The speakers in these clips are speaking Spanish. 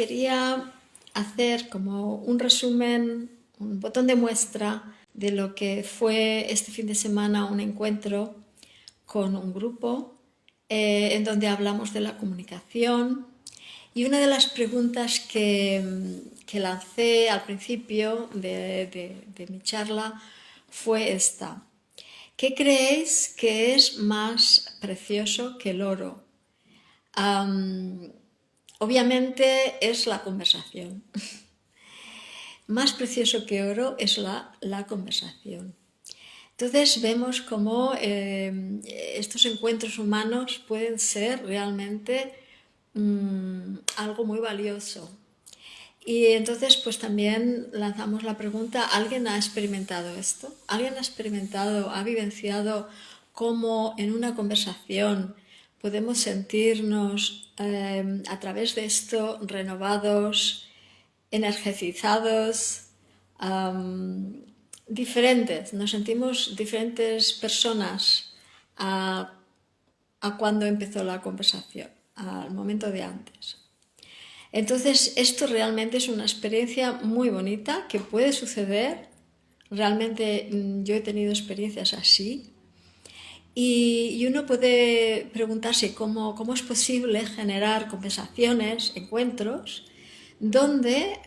quería hacer como un resumen, un botón de muestra de lo que fue este fin de semana un encuentro con un grupo en donde hablamos de la comunicación. Y una de las preguntas que lancé al principio de mi charla fue esta. ¿Qué creéis que es más precioso que el oro? Obviamente es la conversación. Más precioso que oro es la conversación. Entonces vemos cómo estos encuentros humanos pueden ser realmente algo muy valioso. Y entonces pues también lanzamos la pregunta, ¿alguien ha experimentado esto? ¿Alguien ha experimentado, ha vivenciado cómo en una conversación podemos sentirnos a través de esto renovados, energizados, diferentes? Nos sentimos diferentes personas a cuando empezó la conversación, al momento de antes. Entonces, esto realmente es una experiencia muy bonita que puede suceder. Realmente yo he tenido experiencias así. Y uno puede preguntarse cómo es posible generar conversaciones, encuentros, donde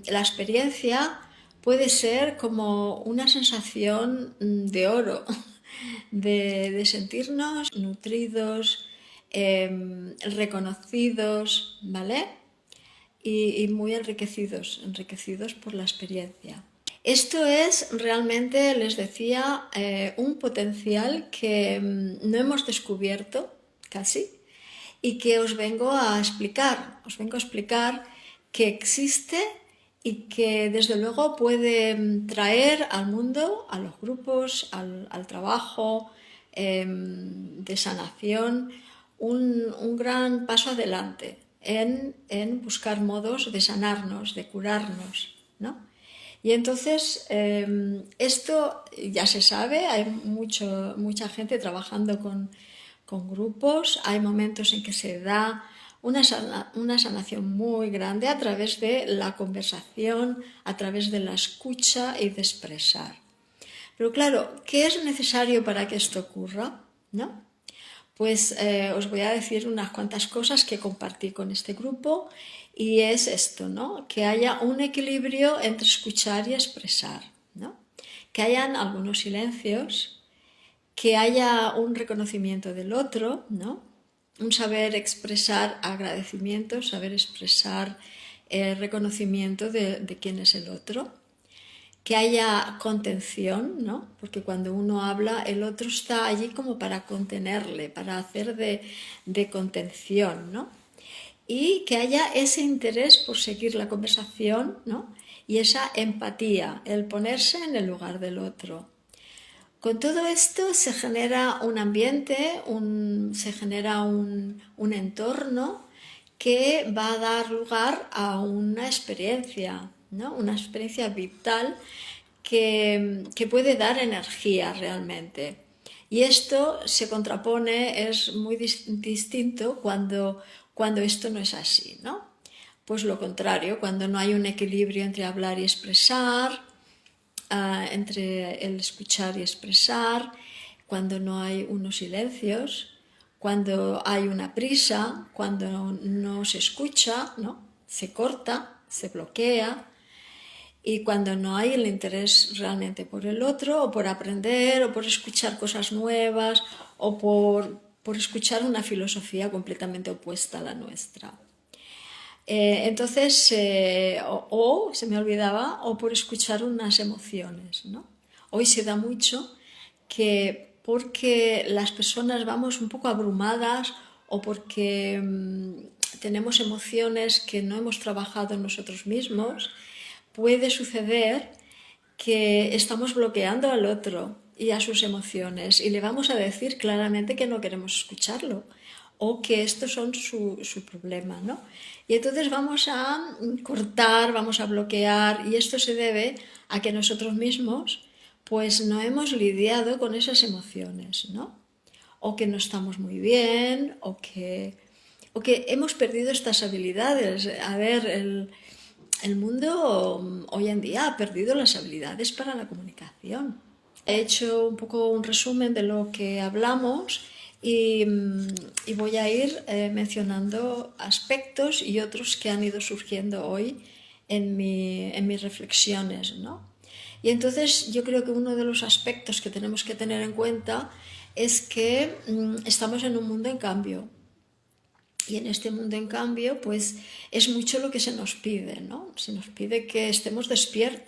la experiencia puede ser como una sensación de oro, de sentirnos nutridos, reconocidos, ¿vale? Y muy enriquecidos por la experiencia. Esto es realmente, les decía, un potencial que no hemos descubierto casi y que os vengo a explicar. Os vengo a explicar que existe y que desde luego puede traer al mundo, a los grupos, al trabajo de sanación, un gran paso adelante en buscar modos de sanarnos, de curarnos, ¿no? Y entonces esto ya se sabe, hay mucha gente trabajando con grupos, hay momentos en que se da una sanación muy grande a través de la conversación, a través de la escucha y de expresar. Pero claro, ¿qué es necesario para que esto ocurra? ¿No? Pues os voy a decir unas cuantas cosas que compartí con este grupo y es esto, ¿no? Que haya un equilibrio entre escuchar y expresar, ¿no? Que hayan algunos silencios, que haya un reconocimiento del otro, ¿no? Un saber expresar agradecimiento, saber expresar reconocimiento de quién es el otro. Que haya contención, ¿no? Porque cuando uno habla, el otro está allí como para contenerle, para hacer de contención, ¿no? Y que haya ese interés por seguir la conversación, ¿no? Y esa empatía, el ponerse en el lugar del otro. Con todo esto se genera un ambiente, se genera un entorno que va a dar lugar a una experiencia, ¿no? Una experiencia vital que puede dar energía realmente. Y esto se contrapone, es muy distinto cuando esto no es así, ¿no? Pues lo contrario, cuando no hay un equilibrio entre hablar y expresar, entre el escuchar y expresar, cuando no hay unos silencios, cuando hay una prisa, cuando no se escucha, ¿no? Se corta, se bloquea, y cuando no hay el interés realmente por el otro, o por aprender, o por escuchar cosas nuevas, o por escuchar una filosofía completamente opuesta a la nuestra. Entonces, se me olvidaba, o por escuchar unas emociones, ¿no? Hoy se da mucho que porque las personas vamos un poco abrumadas o porque tenemos emociones que no hemos trabajado nosotros mismos, puede suceder que estamos bloqueando al otro y a sus emociones y le vamos a decir claramente que no queremos escucharlo o que estos son su problema, ¿no? Y entonces vamos a cortar, vamos a bloquear y esto se debe a que nosotros mismos pues no hemos lidiado con esas emociones, ¿no? O que no estamos muy bien, o que o que hemos perdido estas habilidades. A ver, el mundo hoy en día ha perdido las habilidades para la comunicación. He hecho un poco un resumen de lo que hablamos y voy a ir mencionando aspectos y otros que han ido surgiendo hoy en mis reflexiones, ¿no? Y entonces yo creo que uno de los aspectos que tenemos que tener en cuenta es que estamos en un mundo en cambio. Y en este mundo en cambio, pues es mucho lo que se nos pide, ¿no? Se nos pide que estemos despiertos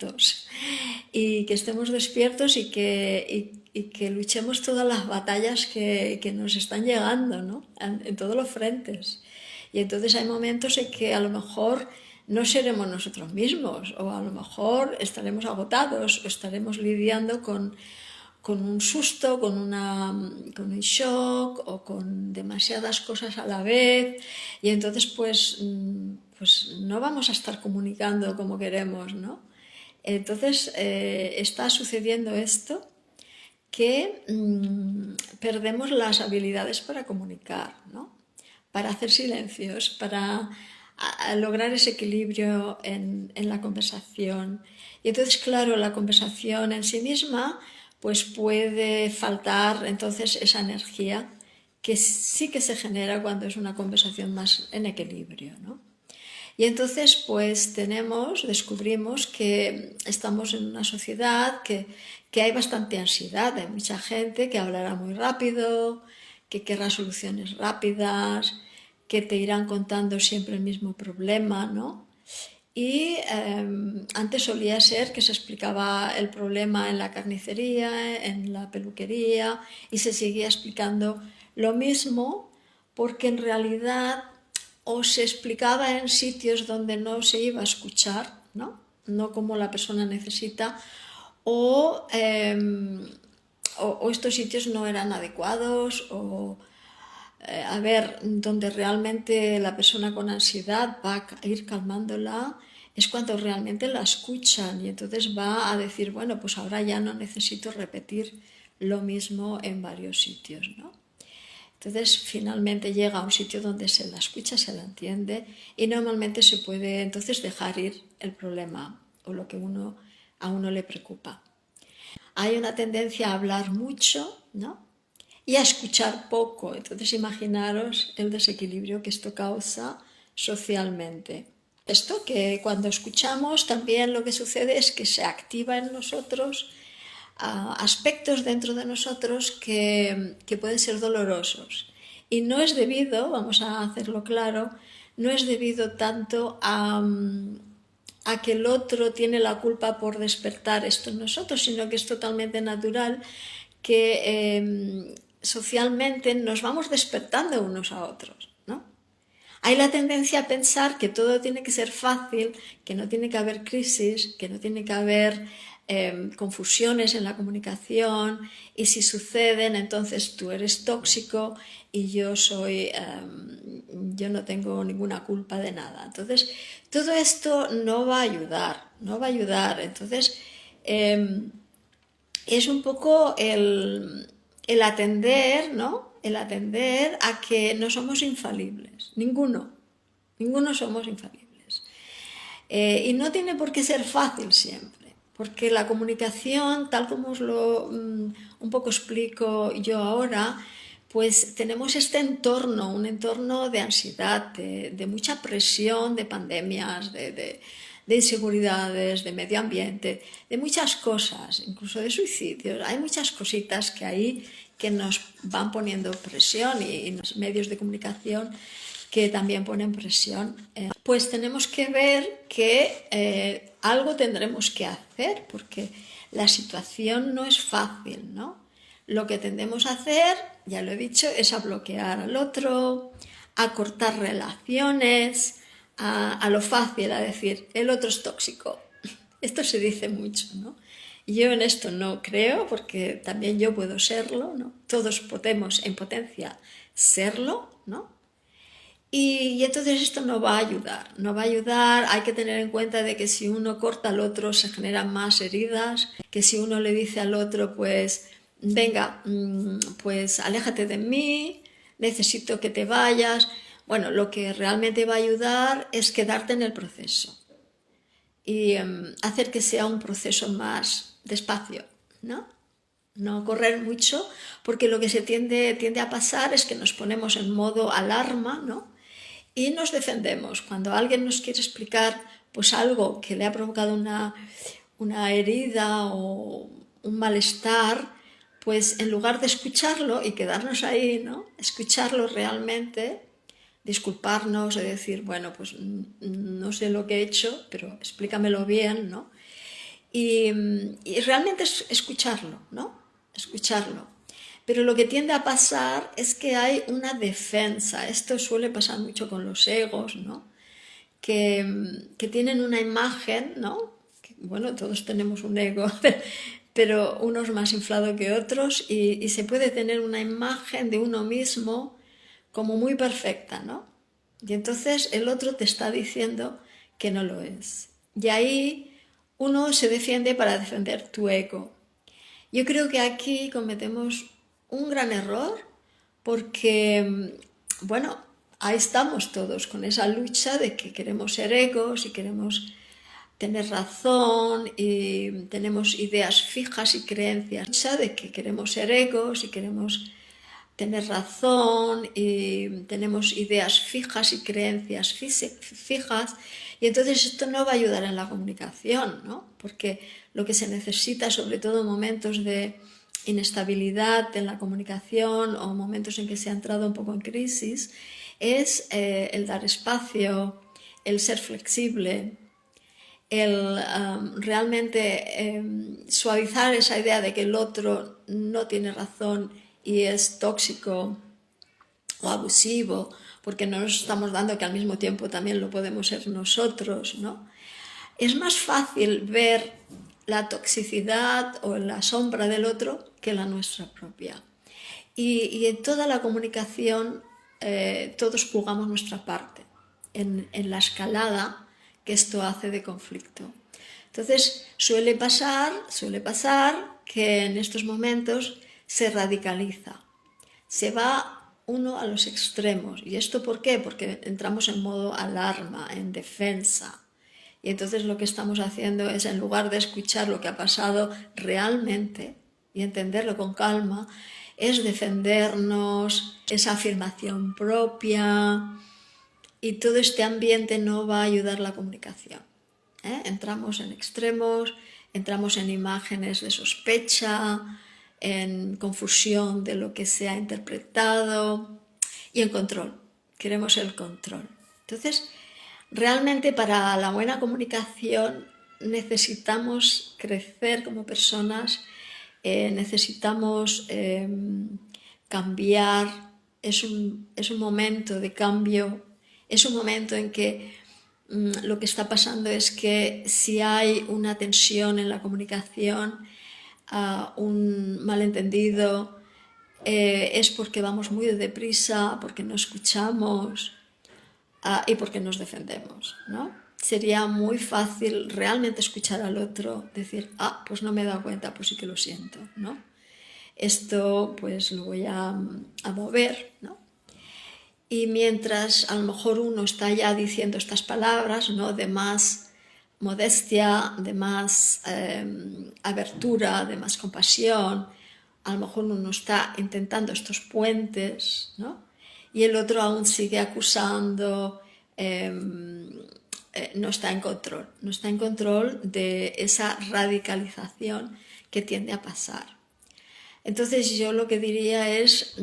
y que luchemos todas las batallas que nos están llegando, ¿no? En todos los frentes. Y entonces hay momentos en que a lo mejor no seremos nosotros mismos, o a lo mejor estaremos agotados, o estaremos lidiando con un susto, con un shock o con demasiadas cosas a la vez, y entonces pues no vamos a estar comunicando como queremos, ¿no? Entonces está sucediendo esto, que perdemos las habilidades para comunicar, ¿no? Para hacer silencios, para lograr ese equilibrio en la conversación. Y entonces, claro, la conversación en sí misma pues puede faltar entonces esa energía que sí que se genera cuando es una conversación más en equilibrio, ¿no? Y entonces pues descubrimos que estamos en una sociedad que hay bastante ansiedad, hay mucha gente que hablará muy rápido, que querrá soluciones rápidas, que te irán contando siempre el mismo problema, ¿no? Y antes solía ser que se explicaba el problema en la carnicería, en la peluquería, y se seguía explicando lo mismo, porque en realidad o se explicaba en sitios donde no se iba a escuchar, ¿no? No como la persona necesita, o estos sitios no eran adecuados, o a ver, donde realmente la persona con ansiedad va a ir calmándola es cuando realmente la escuchan, y entonces va a decir, bueno, pues ahora ya no necesito repetir lo mismo en varios sitios, ¿no? Entonces finalmente llega a un sitio donde se la escucha, se la entiende, y normalmente se puede entonces dejar ir el problema o lo que a uno le preocupa. Hay una tendencia a hablar mucho, ¿no? Y a escuchar poco. Entonces imaginaros el desequilibrio que esto causa socialmente. Esto que cuando escuchamos también lo que sucede es que se activa en nosotros aspectos dentro de nosotros que pueden ser dolorosos. Y no es debido, vamos a hacerlo claro, no es debido tanto a que el otro tiene la culpa por despertar esto en nosotros, sino que es totalmente natural que socialmente nos vamos despertando unos a otros, ¿no? Hay la tendencia a pensar que todo tiene que ser fácil, que no tiene que haber crisis, que no tiene que haber confusiones en la comunicación, y si suceden entonces tú eres tóxico y yo no tengo ninguna culpa de nada. Entonces todo esto no va a ayudar. Entonces es un poco el atender, ¿no? El atender a que no somos infalibles, ninguno somos infalibles. Y no tiene por qué ser fácil siempre, porque la comunicación, tal como os lo un poco explico yo ahora, pues tenemos este entorno, un entorno de ansiedad, de mucha presión, de pandemias, de inseguridades, de medio ambiente, de muchas cosas, incluso de suicidios. Hay muchas cositas que hay que nos van poniendo presión, y los medios de comunicación que también ponen presión. Pues tenemos que ver que algo tendremos que hacer, porque la situación no es fácil, ¿no? Lo que tendemos a hacer, ya lo he dicho, es a bloquear al otro, a cortar relaciones, a lo fácil, a decir, el otro es tóxico. Esto se dice mucho, ¿no? Yo en esto no creo, porque también yo puedo serlo, ¿no? Todos podemos en potencia serlo, ¿no? Y entonces esto no va a ayudar, hay que tener en cuenta de que si uno corta al otro se generan más heridas, que si uno le dice al otro, pues, venga, pues aléjate de mí, necesito que te vayas, Bueno, lo que realmente va a ayudar es quedarte en el proceso y hacer que sea un proceso más despacio, ¿no? No correr mucho, porque lo que se tiende a pasar es que nos ponemos en modo alarma, ¿no? Y nos defendemos. Cuando alguien nos quiere explicar pues algo que le ha provocado una herida o un malestar, pues en lugar de escucharlo y quedarnos ahí, ¿no? Escucharlo realmente, disculparnos y decir, bueno, pues no sé lo que he hecho, pero explícamelo bien, ¿no? Y realmente es escucharlo, ¿no? Escucharlo. Pero lo que tiende a pasar es que hay una defensa. Esto suele pasar mucho con los egos, ¿no? Que tienen una imagen, ¿no? Que, bueno, todos tenemos un ego, pero unos más inflado que otros y se puede tener una imagen de uno mismo como muy perfecta, ¿no? Y entonces el otro te está diciendo que no lo es. Y ahí uno se defiende para defender tu ego. Yo creo que aquí cometemos un gran error porque, bueno, ahí estamos todos con esa lucha de que queremos ser egos y queremos tener razón y tenemos ideas fijas y creencias. Lucha de que queremos ser egos y queremos tener razón y tenemos ideas fijas y creencias fijas y entonces esto no va a ayudar en la comunicación, ¿no? Porque lo que se necesita, sobre todo en momentos de inestabilidad en la comunicación o momentos en que se ha entrado un poco en crisis, es el dar espacio, el ser flexible, el realmente suavizar esa idea de que el otro no tiene razón y es tóxico o abusivo, porque no nos estamos dando que al mismo tiempo también lo podemos ser nosotros, ¿no? Es más fácil ver la toxicidad o la sombra del otro que la nuestra propia. Y en toda la comunicación todos jugamos nuestra parte en la escalada que esto hace de conflicto. Entonces suele pasar que en estos momentos se radicaliza, se va uno a los extremos. ¿Y esto por qué? Porque entramos en modo alarma, en defensa. Y entonces lo que estamos haciendo es, en lugar de escuchar lo que ha pasado realmente y entenderlo con calma, es defendernos, esa afirmación propia, y todo este ambiente no va a ayudar la comunicación. Entramos en extremos, entramos en imágenes de sospecha, en confusión de lo que se ha interpretado y en control. Queremos el control. Entonces, realmente para la buena comunicación necesitamos crecer como personas, necesitamos cambiar, es un momento de cambio, es un momento en que lo que está pasando es que si hay una tensión en la comunicación, un malentendido, es porque vamos muy deprisa, porque no escuchamos y porque nos defendemos, ¿no? Sería muy fácil realmente escuchar al otro, decir, pues no me he dado cuenta, pues sí que lo siento, ¿no? Esto pues lo voy a mover, ¿no? Y mientras a lo mejor uno está ya diciendo estas palabras, ¿no? De más modestia, de más abertura, de más compasión, a lo mejor uno está intentando estos puentes, ¿no? Y el otro aún sigue acusando, no está en control de esa radicalización que tiende a pasar. Entonces yo lo que diría es,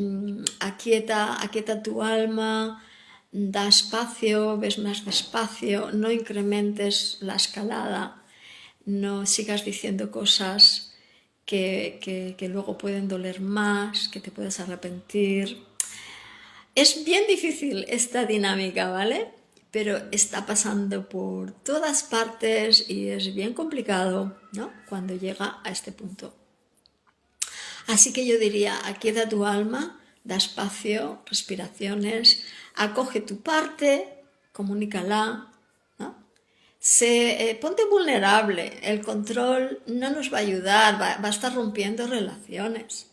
aquieta tu alma, da espacio, ves más despacio, no incrementes la escalada, no sigas diciendo cosas que luego pueden doler más, que te puedes arrepentir. Es bien difícil esta dinámica, ¿vale? Pero está pasando por todas partes y es bien complicado, ¿no? Cuando llega a este punto. Así que yo diría, aquieta tu alma, da espacio, respiraciones, acoge tu parte, comunícala, ¿no? Ponte vulnerable, el control no nos va a ayudar, va a estar rompiendo relaciones.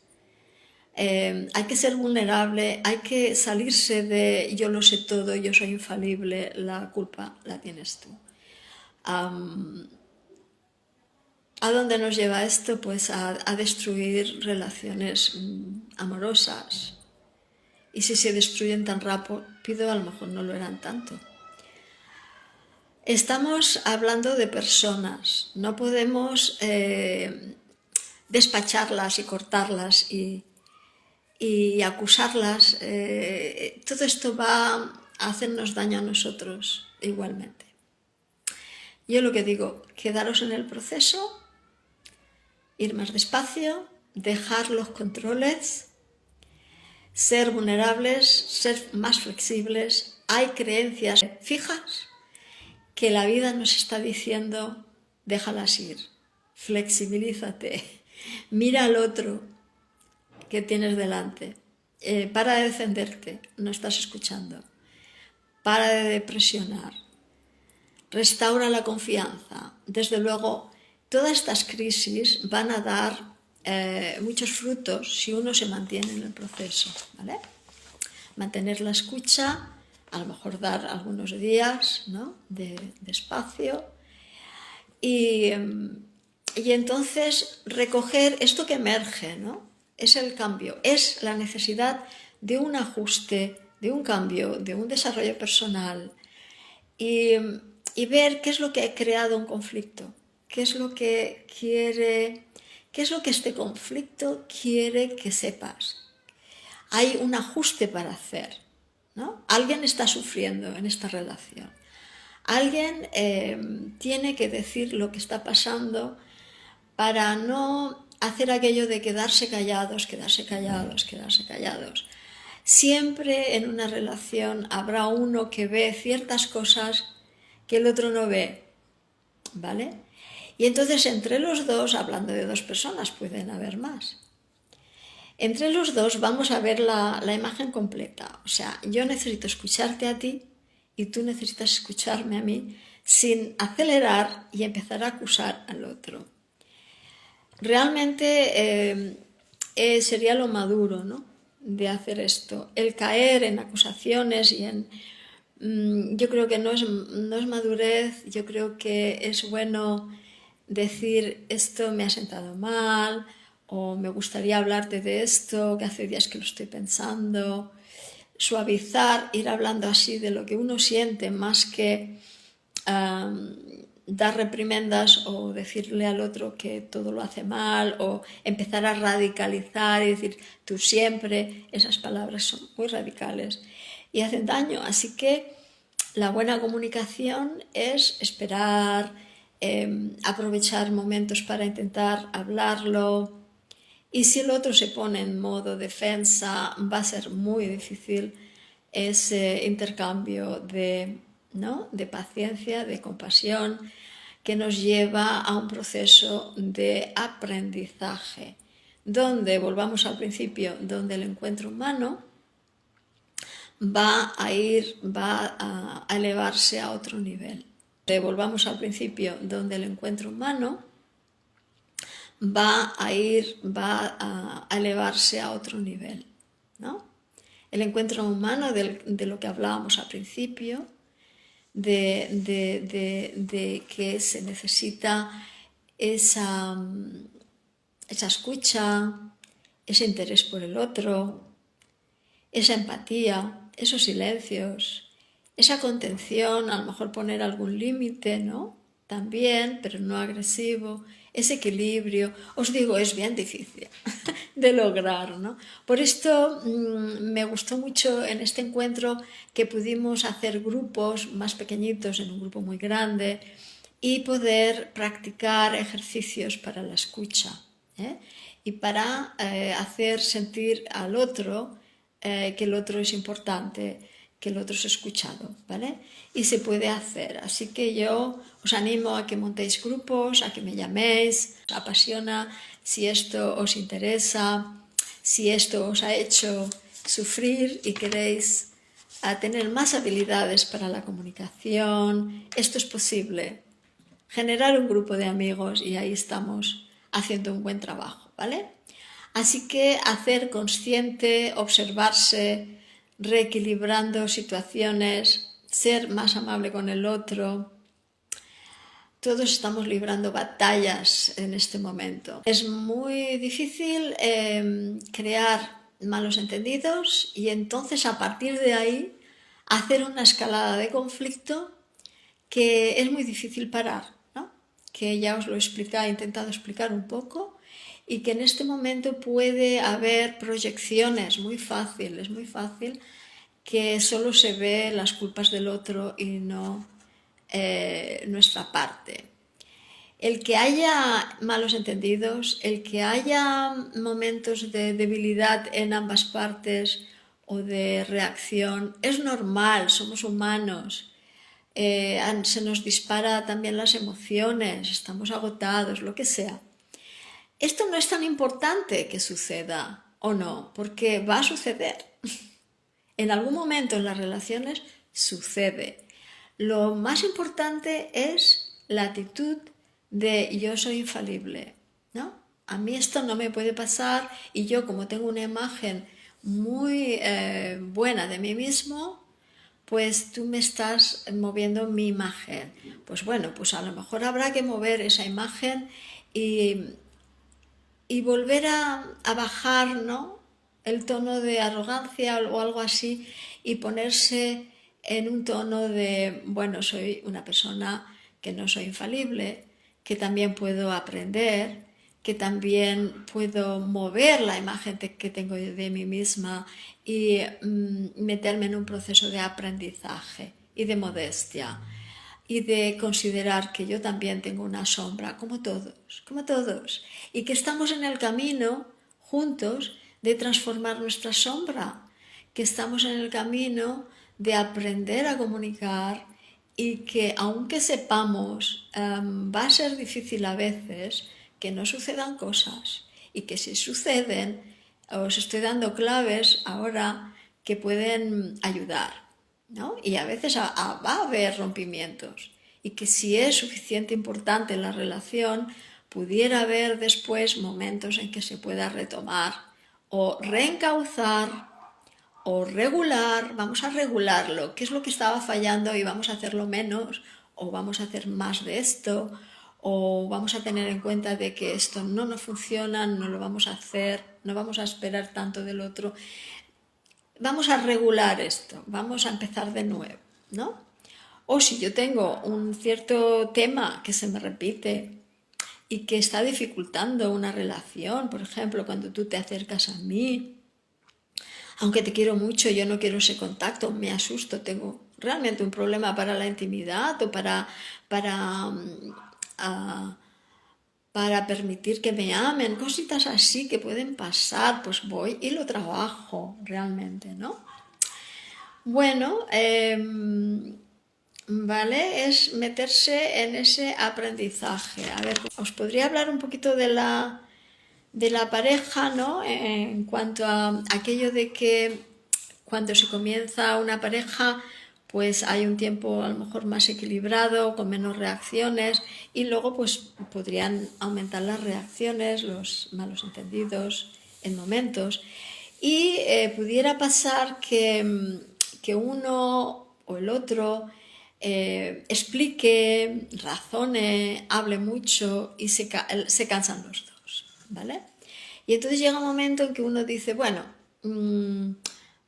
hay que ser vulnerable, hay que salirse de yo lo sé todo, yo soy infalible, la culpa la tienes tú. ¿A dónde nos lleva esto? Pues a destruir relaciones amorosas. Y si se destruyen tan rápido, a lo mejor no lo eran tanto. Estamos hablando de personas, no podemos despacharlas y cortarlas y acusarlas. Todo esto va a hacernos daño a nosotros igualmente. Yo lo que digo, quedaros en el proceso, ir más despacio, dejar los controles, ser vulnerables, ser más flexibles. Hay creencias fijas que la vida nos está diciendo, déjalas ir, flexibilízate, mira al otro que tienes delante, para de defenderte, no estás escuchando, para de depresionar, restaura la confianza. Desde luego, todas estas crisis van a dar muchos frutos si uno se mantiene en el proceso, ¿vale? Mantener la escucha, a lo mejor dar algunos días, ¿no?, de espacio y entonces recoger esto que emerge, ¿no? Es el cambio, es la necesidad de un ajuste, de un cambio, de un desarrollo personal y ver qué es lo que ha creado un conflicto, qué es lo que quiere, qué es lo que este conflicto quiere que sepas. Hay un ajuste para hacer, ¿no? Alguien está sufriendo en esta relación. Alguien tiene que decir lo que está pasando para no hacer aquello de quedarse callados, quedarse callados, quedarse callados. Siempre en una relación habrá uno que ve ciertas cosas que el otro no ve, ¿vale? Y entonces entre los dos, hablando de dos personas, pueden haber más. Entre los dos vamos a ver la imagen completa. O sea, yo necesito escucharte a ti y tú necesitas escucharme a mí sin acelerar y empezar a acusar al otro. Realmente sería lo maduro, ¿no?, de hacer esto. El caer en acusaciones y en... yo creo que no es madurez, yo creo que es bueno decir esto me ha sentado mal o me gustaría hablarte de esto, que hace días que lo estoy pensando. Suavizar, ir hablando así de lo que uno siente más que dar reprimendas o decirle al otro que todo lo hace mal o empezar a radicalizar y decir tú siempre. Esas palabras son muy radicales y hacen daño. Así que la buena comunicación es esperar, aprovechar momentos para intentar hablarlo. Y si el otro se pone en modo defensa, va a ser muy difícil ese intercambio de paciencia, de compasión, que nos lleva a un proceso de aprendizaje, donde, volvamos al principio, donde el encuentro humano va a elevarse a otro nivel. Volvamos al principio, donde el encuentro humano va a elevarse a otro nivel, ¿no? El encuentro humano de lo que hablábamos al principio, de que se necesita esa escucha, ese interés por el otro, esa empatía, esos silencios, esa contención, a lo mejor poner algún límite, ¿no?, también, pero no agresivo, ese equilibrio. Os digo, es bien difícil de lograr, ¿no? Por esto me gustó mucho en este encuentro que pudimos hacer grupos más pequeñitos en un grupo muy grande y poder practicar ejercicios para la escucha, y para hacer sentir al otro que el otro es importante, que el otro es escuchado, ¿vale? Y se puede hacer. Así que yo os animo a que montéis grupos, a que me llaméis, os apasiona, si esto os interesa, si esto os ha hecho sufrir y queréis tener más habilidades para la comunicación, esto es posible. Generar un grupo de amigos y ahí estamos haciendo un buen trabajo, ¿vale? Así que hacer consciente, observarse, reequilibrando situaciones, ser más amable con el otro. Todos estamos librando batallas en este momento. Es muy difícil crear malos entendidos y entonces a partir de ahí hacer una escalada de conflicto que es muy difícil parar, ¿no? Que ya os lo he intentado explicar un poco, y que en este momento puede haber proyecciones muy fácil que solo se ve las culpas del otro y no nuestra parte. El que haya malos entendidos, el que haya momentos de debilidad en ambas partes o de reacción, es normal, somos humanos. Se nos dispara también las emociones, estamos agotados, lo que sea. Esto no es tan importante que suceda o no, porque va a suceder. En algún momento en las relaciones sucede. Lo más importante es la actitud de yo soy infalible, ¿no? A mí esto no me puede pasar y yo, como tengo una imagen muy buena de mí mismo, pues tú me estás moviendo mi imagen. Pues bueno, pues a lo mejor habrá que mover esa imagen y volver a bajar, ¿no?, el tono de arrogancia o algo así, y ponerse en un tono de, bueno, soy una persona que no soy infalible, que también puedo aprender, que también puedo mover la imagen que tengo de mí misma y meterme en un proceso de aprendizaje y de modestia y de considerar que yo también tengo una sombra, como todos, y que estamos en el camino juntos de transformar nuestra sombra, que estamos en el camino de aprender a comunicar y que aunque sepamos, va a ser difícil a veces que no sucedan cosas, y que si suceden, os estoy dando claves ahora que pueden ayudar, ¿no? Y a veces va a haber rompimientos, y que si es suficiente importante la relación, pudiera haber después momentos en que se pueda retomar o reencauzar o regular. Vamos a regularlo, qué es lo que estaba fallando, y vamos a hacerlo menos o vamos a hacer más de esto, o vamos a tener en cuenta de que esto no nos funciona, no lo vamos a hacer, no vamos a esperar tanto del otro. Vamos a regular esto, vamos a empezar de nuevo, ¿no? O si yo tengo un cierto tema que se me repite y que está dificultando una relación, por ejemplo, cuando tú te acercas a mí, aunque te quiero mucho, yo no quiero ese contacto, me asusto, tengo realmente un problema para la intimidad o para permitir que me amen, cositas así que pueden pasar, pues voy y lo trabajo realmente, ¿no? Bueno, ¿vale? Es meterse en ese aprendizaje. A ver, os podría hablar un poquito de la pareja, ¿no? En cuanto a aquello de que cuando se comienza una pareja, pues hay un tiempo a lo mejor más equilibrado, con menos reacciones, y luego pues podrían aumentar las reacciones, los malos entendidos en momentos, y pudiera pasar que uno o el otro explique, razone, hable mucho y se cansan los dos, ¿vale? Y entonces llega un momento en que uno dice, bueno,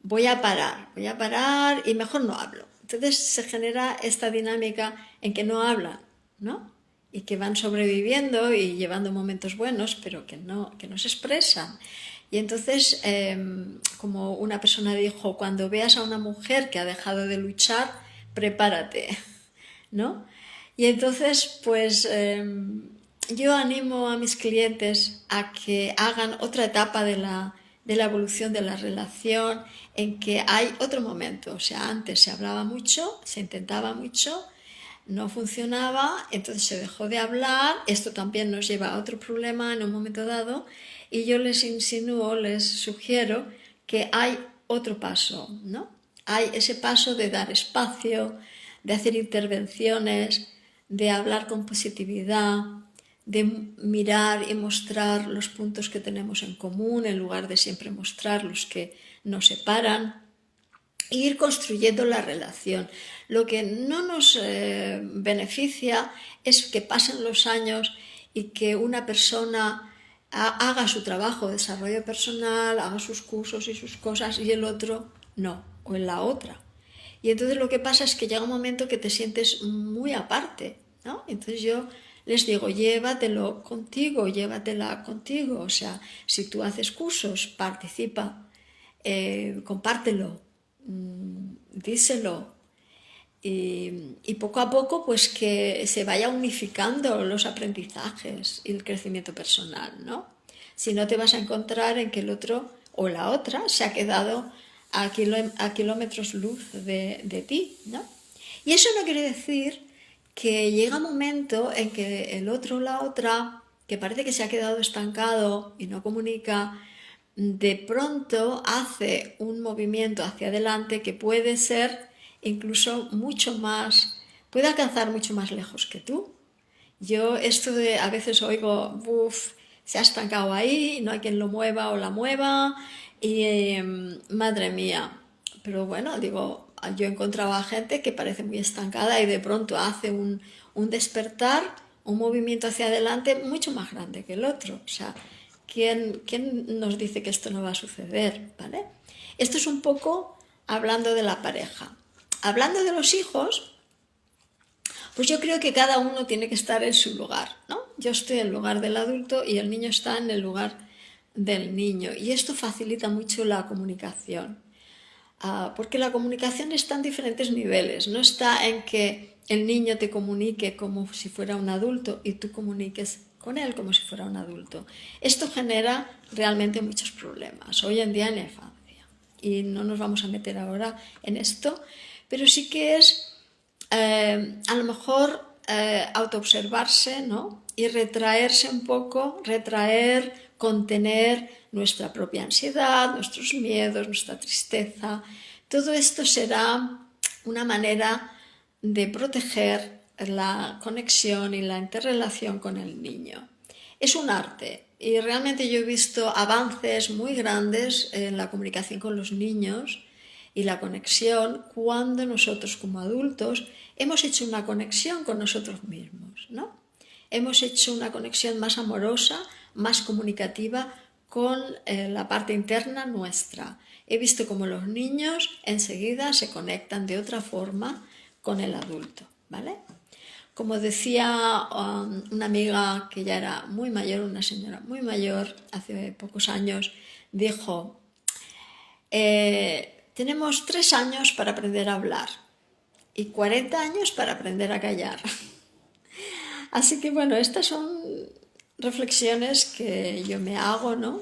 voy a parar y mejor no hablo. Entonces se genera esta dinámica en que no hablan, ¿no? Y que van sobreviviendo y llevando momentos buenos, pero que no se expresan. Y entonces, como una persona dijo, cuando veas a una mujer que ha dejado de luchar, prepárate, ¿no? Y entonces, pues yo animo a mis clientes a que hagan otra etapa de la evolución de la relación, en que hay otro momento. O sea, antes se hablaba mucho, se intentaba mucho, no funcionaba, entonces se dejó de hablar. Esto también nos lleva a otro problema en un momento dado, y yo les sugiero que hay otro paso, ¿no? Hay ese paso de dar espacio, de hacer intervenciones, de hablar con positividad, de mirar y mostrar los puntos que tenemos en común en lugar de siempre mostrar los que nos separan, e ir construyendo la relación. Lo que no nos beneficia es que pasen los años y que una persona haga su trabajo de desarrollo personal, haga sus cursos y sus cosas y el otro no, o en la otra. Y entonces lo que pasa es que llega un momento que te sientes muy aparte, ¿no? Entonces yo les digo, llévatelo contigo, llévatela contigo. O sea, si tú haces cursos, participa, compártelo, díselo. Y poco a poco pues que se vaya unificando los aprendizajes y el crecimiento personal, ¿no? Si no te vas a encontrar en que el otro o la otra se ha quedado a kilómetros luz de ti, ¿no? Y eso no quiere decir que llega un momento en que el otro o la otra, que parece que se ha quedado estancado y no comunica, de pronto hace un movimiento hacia adelante que puede ser incluso mucho más, puede alcanzar mucho más lejos que tú. Yo esto de a veces oigo, se ha estancado ahí, no hay quien lo mueva o la mueva, y madre mía. Pero bueno, digo, yo he encontrado a gente que parece muy estancada y de pronto hace un despertar, un movimiento hacia adelante mucho más grande que el otro. O sea, ¿quién nos dice que esto no va a suceder? ¿Vale? Esto es un poco hablando de la pareja. Hablando de los hijos, pues yo creo que cada uno tiene que estar en su lugar, ¿no? Yo estoy en el lugar del adulto y el niño está en el lugar del niño. Y esto facilita mucho la comunicación. Porque la comunicación está en diferentes niveles. No está en que el niño te comunique como si fuera un adulto y tú comuniques con él como si fuera un adulto. Esto genera realmente muchos problemas hoy en día en la infancia. Y no nos vamos a meter ahora en esto, pero sí que es a lo mejor autoobservarse, ¿no? Y retraerse un poco, contener nuestra propia ansiedad, nuestros miedos, nuestra tristeza. Todo esto será una manera de proteger la conexión y la interrelación con el niño. Es un arte y realmente yo he visto avances muy grandes en la comunicación con los niños y la conexión cuando nosotros como adultos hemos hecho una conexión con nosotros mismos, ¿no? Hemos hecho una conexión más amorosa, más comunicativa con la parte interna nuestra. He visto cómo los niños enseguida se conectan de otra forma con el adulto, ¿vale? Como decía una amiga que ya era muy mayor, una señora muy mayor, hace pocos años, dijo, tenemos 3 años para aprender a hablar y 40 años para aprender a callar. Así que bueno, estas son reflexiones que yo me hago, ¿no?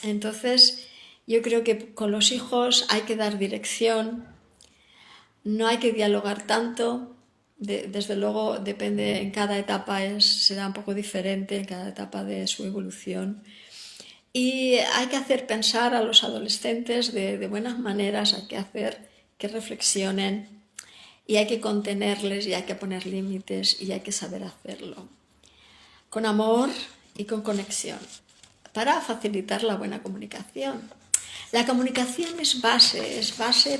Entonces, yo creo que con los hijos hay que dar dirección, no hay que dialogar tanto, desde luego depende, en cada etapa será un poco diferente, en cada etapa de su evolución. Y hay que hacer pensar a los adolescentes de buenas maneras, hay que hacer que reflexionen y hay que contenerles y hay que poner límites y hay que saber hacerlo con amor y con conexión para facilitar la buena comunicación. La comunicación es base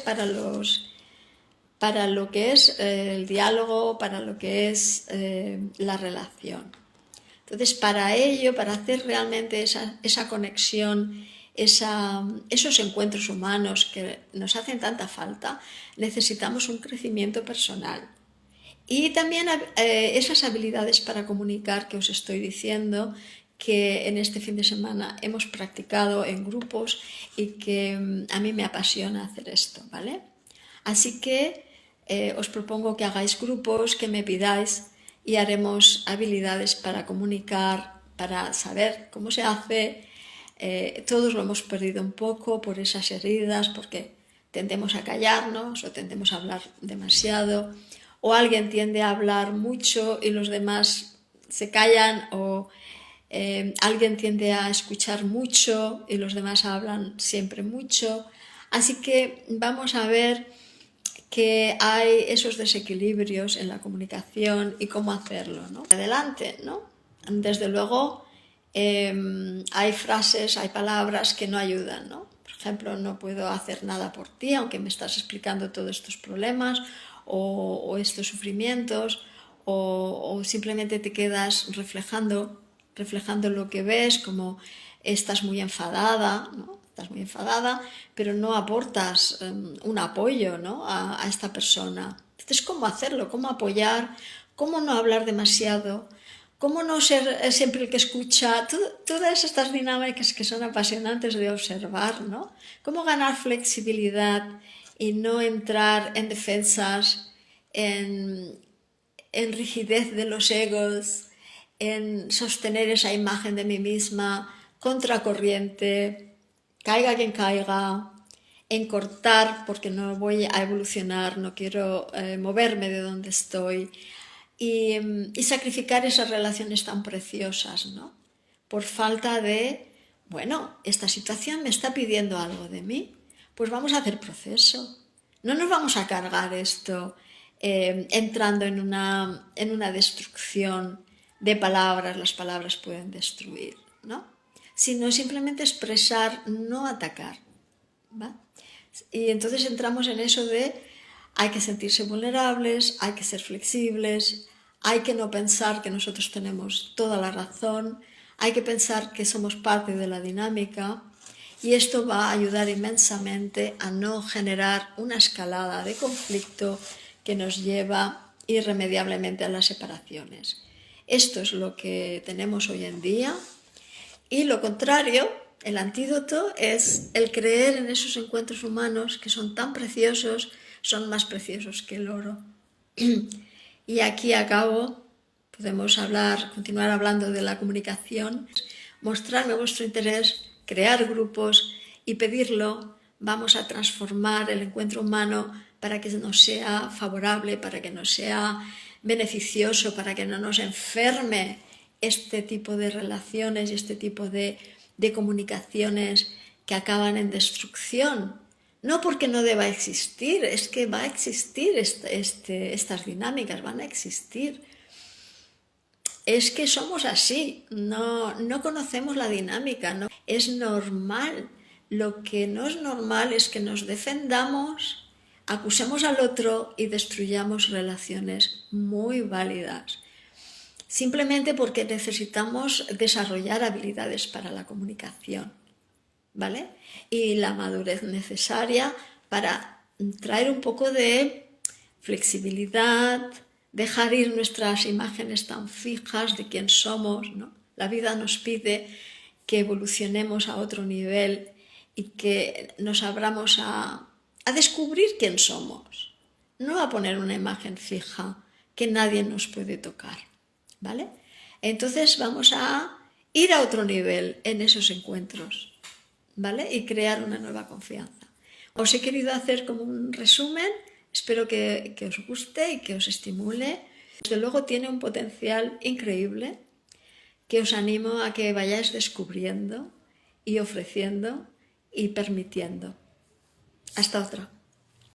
para lo que es el diálogo, para lo que es la relación. Entonces, para ello, para hacer realmente esa conexión, esos encuentros humanos que nos hacen tanta falta, necesitamos un crecimiento personal. Y también esas habilidades para comunicar que os estoy diciendo, que en este fin de semana hemos practicado en grupos y que a mí me apasiona hacer esto, ¿vale? Así que os propongo que hagáis grupos, que me pidáis y haremos habilidades para comunicar, para saber cómo se hace. Todos lo hemos perdido un poco por esas heridas, porque tendemos a callarnos o tendemos a hablar demasiado, o alguien tiende a hablar mucho y los demás se callan, o alguien tiende a escuchar mucho y los demás hablan siempre mucho. Así que vamos a ver que hay esos desequilibrios en la comunicación y cómo hacerlo, ¿no? Adelante, ¿no? desde luego, hay frases, hay palabras que no ayudan, ¿no? Por ejemplo, no puedo hacer nada por ti, aunque me estás explicando todos estos problemas o estos sufrimientos, o simplemente te quedas reflejando lo que ves, como estás muy enfadada, ¿no? Estás muy enfadada, pero no aportas un apoyo, ¿no? a esta persona. Entonces, ¿cómo hacerlo? ¿Cómo apoyar? ¿Cómo no hablar demasiado? ¿Cómo no ser siempre el que escucha? Todas estas dinámicas que son apasionantes de observar, ¿no? ¿Cómo ganar flexibilidad y no entrar en defensas, en rigidez de los egos, en sostener esa imagen de mí misma, contracorriente, caiga quien caiga, en cortar porque no voy a evolucionar, no quiero moverme de donde estoy, y sacrificar esas relaciones tan preciosas, ¿no? Por falta de, bueno, esta situación me está pidiendo algo de mí, pues vamos a hacer proceso. No nos vamos a cargar esto entrando en una destrucción de palabras, las palabras pueden destruir, ¿no? Sino simplemente expresar, no atacar, ¿va? Y entonces entramos en eso de hay que sentirse vulnerables, hay que ser flexibles, hay que no pensar que nosotros tenemos toda la razón, hay que pensar que somos parte de la dinámica, y esto va a ayudar inmensamente a no generar una escalada de conflicto que nos lleva irremediablemente a las separaciones. Esto es lo que tenemos hoy en día, y lo contrario, el antídoto, es el creer en esos encuentros humanos que son tan preciosos, son más preciosos que el oro. Y aquí acabo, podemos continuar hablando de la comunicación, mostrarme vuestro interés, crear grupos y pedirlo. Vamos a transformar el encuentro humano para que nos sea favorable, para que nos sea beneficioso, para que no nos enferme este tipo de relaciones y este tipo de comunicaciones que acaban en destrucción. No porque no deba existir, es que va a existir estas dinámicas, van a existir. Es que somos así, no conocemos la dinámica, ¿no? Es normal. Lo que no es normal es que nos defendamos, acusemos al otro y destruyamos relaciones muy válidas. Simplemente porque necesitamos desarrollar habilidades para la comunicación, ¿vale? Y la madurez necesaria para traer un poco de flexibilidad, dejar ir nuestras imágenes tan fijas de quién somos, ¿no? La vida nos pide que evolucionemos a otro nivel y que nos abramos a descubrir quién somos, no a poner una imagen fija que nadie nos puede tocar, ¿vale? Entonces vamos a ir a otro nivel en esos encuentros, ¿vale? Y crear una nueva confianza. Os he querido hacer como un resumen, espero que os guste y que os estimule. Desde luego tiene un potencial increíble que os animo a que vayáis descubriendo y ofreciendo y permitiendo. Hasta otra.